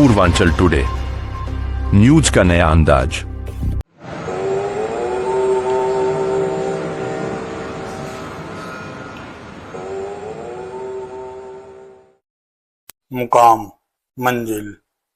Purvanchal today news का नया अंदाज। मुकाम, मंजिल,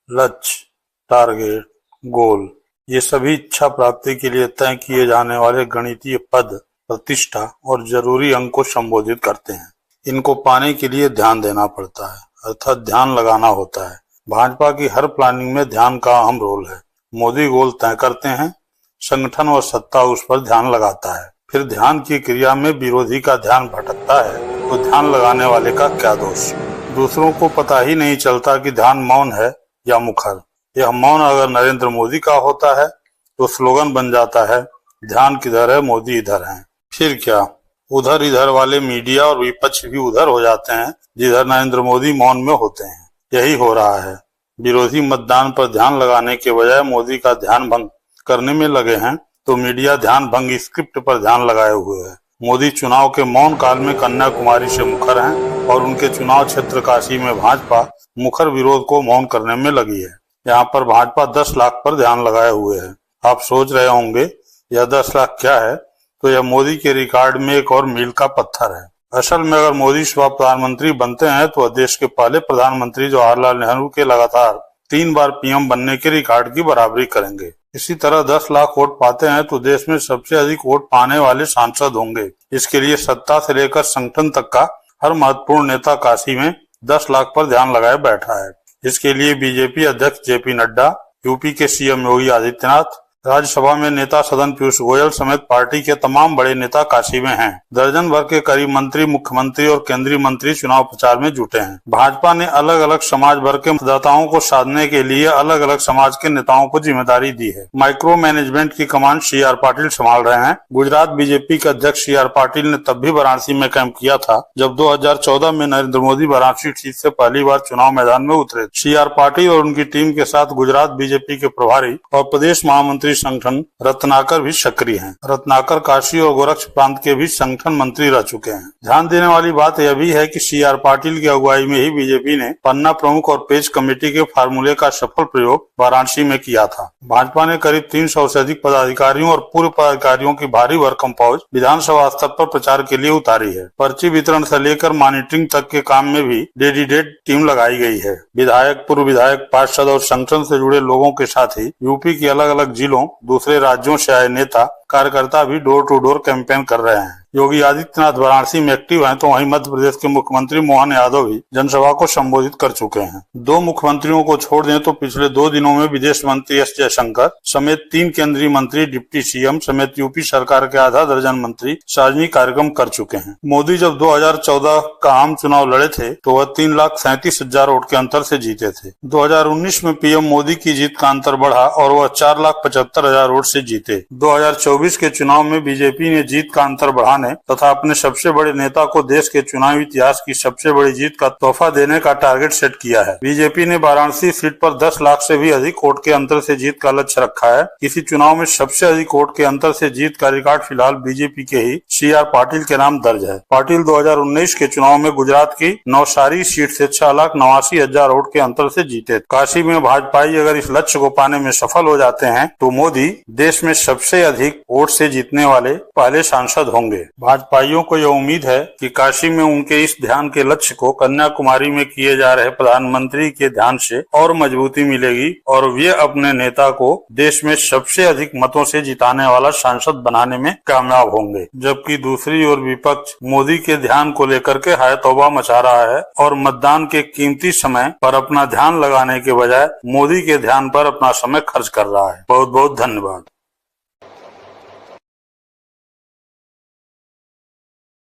लक्ष्य, टारगेट, गोल ये सभी इच्छा प्राप्ति के लिए तय किए जाने वाले गणितीय पद, प्रतिष्ठा और जरूरी अंक को संबोधित करते हैं। इनको पाने के लिए ध्यान देना पड़ता है, अर्थात ध्यान लगाना होता है। भाजपा की हर प्लानिंग में ध्यान का अहम रोल है। मोदी गोल तय करते हैं, संगठन और सत्ता उस पर ध्यान लगाता है। फिर ध्यान की क्रिया में विरोधी का ध्यान भटकता है तो ध्यान लगाने वाले का क्या दोष। दूसरों को पता ही नहीं चलता कि ध्यान मौन है या मुखर। यह मौन अगर नरेंद्र मोदी का होता है तो स्लोगन बन जाता है, ध्यान किधर है, मोदी इधर है। फिर क्या, उधर इधर वाले मीडिया और विपक्ष भी उधर हो जाते हैं जिधर नरेंद्र मोदी मौन में होते हैं। यही हो रहा है। विरोधी मतदान पर ध्यान लगाने के बजाय मोदी का ध्यान भंग करने में लगे हैं तो मीडिया ध्यान भंग स्क्रिप्ट पर ध्यान लगाए हुए है। मोदी चुनाव के मौन काल में कन्याकुमारी से मुखर हैं और उनके चुनाव क्षेत्र काशी में भाजपा मुखर विरोध को मौन करने में लगी है। यहाँ पर भाजपा 10 लाख पर ध्यान लगाए हुए है। आप सोच रहे होंगे यह 10 लाख क्या है, तो यह मोदी के रिकॉर्ड में एक और मील का पत्थर है। असल में अगर मोदी स्वयं प्रधानमंत्री बनते हैं तो देश के पहले प्रधानमंत्री जवाहरलाल नेहरू के लगातार 3 बार पीएम बनने के रिकॉर्ड की बराबरी करेंगे। इसी तरह 10 लाख वोट पाते हैं तो देश में सबसे अधिक वोट पाने वाले सांसद होंगे। इसके लिए सत्ता से लेकर संगठन तक का हर महत्वपूर्ण नेता काशी में 10 लाख पर ध्यान लगाए बैठा है। इसके लिए बीजेपी अध्यक्ष जेपी नड्डा, यूपी के सीएम योगी आदित्यनाथ, राज्यसभा में नेता सदन पीयूष गोयल समेत पार्टी के तमाम बड़े नेता काशी में हैं। दर्जन भर के करीब मंत्री, मुख्यमंत्री और केंद्रीय मंत्री चुनाव प्रचार में जुटे हैं। भाजपा ने अलग अलग समाज भर के मतदाताओं को साधने के लिए अलग अलग समाज के नेताओं को जिम्मेदारी दी है। माइक्रो मैनेजमेंट की कमान CR पाटिल संभाल रहे हैं। गुजरात बीजेपी के अध्यक्ष CR पाटिल ने तब भी वाराणसी में कैंप किया था जब 2014 में नरेंद्र मोदी वाराणसी सीट से पहली बार चुनाव मैदान में उतरे। CR पाटिल और उनकी टीम के साथ गुजरात बीजेपी के प्रभारी और प्रदेश महामंत्री संगठन रत्नाकर भी सक्रिय हैं। रत्नाकर काशी और गोरक्ष प्रांत के भी संगठन मंत्री रह चुके हैं। ध्यान देने वाली बात यह भी है कि CR पाटिल की अगुवाई में ही बीजेपी ने पन्ना प्रमुख और पेज कमेटी के फार्मूले का सफल प्रयोग वाराणसी में किया था। भाजपा ने करीब 300 से अधिक पदाधिकारियों और पूर्व पदाधिकारियों की भारी भरकम फौज विधानसभा स्तर पर प्रचार के लिए उतारी है। पर्ची वितरण से लेकर मॉनिटरिंग तक के काम में भी डेडिकेटेड टीम लगाई गई है। विधायक, पूर्व विधायक, पार्षद और संगठन से जुड़े लोगों के साथ ही यूपी के अलग अलग जिलों, दूसरे राज्यों से आए नेता कार्यकर्ता भी डोर टू डोर कैंपेन कर रहे हैं। योगी आदित्यनाथ वाराणसी में एक्टिव हैं तो वहीं मध्य प्रदेश के मुख्यमंत्री मोहन यादव भी जनसभा को संबोधित कर चुके हैं। 2 मुख्यमंत्रियों को छोड़ दें तो पिछले 2 दिनों में विदेश मंत्री S जयशंकर समेत 3 केंद्रीय मंत्री, डिप्टी सीएम समेत यूपी सरकार के आधा दर्जन मंत्री सार्वजनिक कार्यक्रम कर चुके हैं। मोदी जब 2014 का आम चुनाव लड़े थे तो वह 3,37,000 वोट के अंतर से जीते थे। 2019 में पीएम मोदी की जीत का अंतर बढ़ा और वह 4,75,000 वोट से जीते। 2024 के चुनाव में बीजेपी ने जीत का अंतर बढ़ाने तथा अपने सबसे बड़े नेता को देश के चुनावी इतिहास की सबसे बड़ी जीत का तोहफा देने का टारगेट सेट किया है। बीजेपी ने वाराणसी सीट पर 10 लाख से भी अधिक वोट के अंतर से जीत का लक्ष्य रखा है। किसी चुनाव में सबसे अधिक वोट के अंतर से जीत का रिकॉर्ड फिलहाल बीजेपी के ही CR पाटिल के नाम दर्ज है। पाटिल 2019 के चुनाव में गुजरात की नवसारी सीट से 6,89,000 वोट के अंतर से जीते। काशी में भाजपाई अगर इस लक्ष्य को पाने में सफल हो जाते हैं तो मोदी देश में सबसे अधिक वोट से जीतने वाले पहले सांसद होंगे। भाजपाइयों को यह उम्मीद है कि काशी में उनके इस ध्यान के लक्ष्य को कन्याकुमारी में किए जा रहे प्रधानमंत्री के ध्यान से और मजबूती मिलेगी और वे अपने नेता को देश में सबसे अधिक मतों से जिताने वाला सांसद बनाने में कामयाब होंगे। जबकि दूसरी ओर विपक्ष मोदी के ध्यान को लेकर के हाय तौबा मचा रहा है और मतदान के कीमती समय पर अपना ध्यान लगाने के बजाय मोदी के ध्यान पर अपना समय खर्च कर रहा है। बहुत बहुत धन्यवाद।